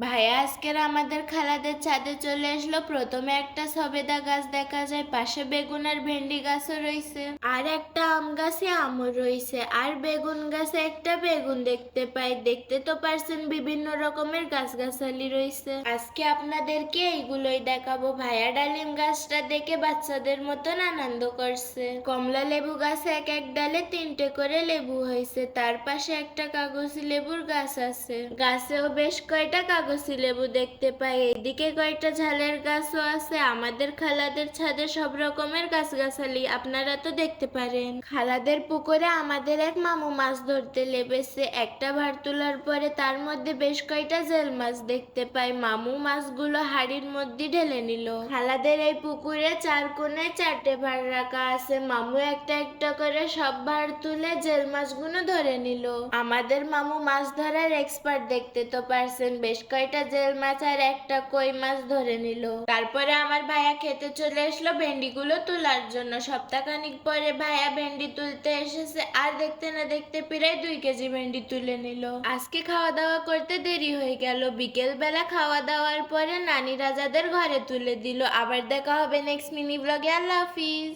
ভাইয়া আজকের আমাদের খালাদের ছাদে চলে আসলো। প্রথমে একটা সবেদা গাছ দেখা যায়, পাশে বেগুন আর ভেন্ডি গাছও রইছে, আর একটা আম গাছে আমও রইছে, আর বেগুন গাছে একটা বেগুন দেখতে পাই। দেখতে তো পারছেন বিভিন্ন রকমের গাছগাছালি রইছে। আজকে আপনাদেরকে এইগুলোই দেখাবো। ভাইয়া ডালিম গাছটা দেখে বাচ্চাদের মতন আনন্দ করছে। কমলা লেবু গাছে এক এক ডালে 3টে করে লেবু হয়েছে। তার পাশে একটা কাগজি লেবুর গাছ আছে, গাছেও বেশ কয়টা কাগজি লেবু দেখতে পাই। এইদিকে কয়টা ঝালের গাছও আছে। আমাদের খালাদের ছাদে সব রকমের গাছগাছালি আপনারা তো দেখতে পারেন। খালাদের পুকুরে আমাদের এক মামু মাছ ধরতে লেবেছে। একটা ভার তোলার পরে তার মধ্যে বেশ কয়টা জেল মাছ দেখতে পাই। মামু মাছগুলো হাড়ির মধ্যে ঢেলে নিল। খালাদের এই পুকুরে 4 কোণে 4টে ভার রাখা আছে। মামু একটা একটা করে সব ভার তুলে জেল মাছগুলো ধরে নিল। আমাদের মামু মাছ ধরার এক্সপার্ট, দেখতে তো পারছেন। বেশ কয়টা জেল মাছ আর একটা কই মাছ ধরে নিল। তারপরে আমার ভাইয়া খেতে চলে আসলো ভেন্ডিগুলো তোলার জন্য। সপ্তাহখানিক পরে ভাইয়া ভেন্ডি তুলতে এসেছে, আর দেখতে না দেখতে প্রায় 2 কেজি ভেন্ডি তুলে নিল। আজকে খাওয়া দাওয়া করতে দেরি হয়ে গেল। বিকেল বেলা খাওয়া দাওয়ার পরে নানি রাজাদের ঘরে তুলে দিল। আবার দেখা হবে নেক্সট মিনি ব্লগে। আল্লাহ হাফিজ।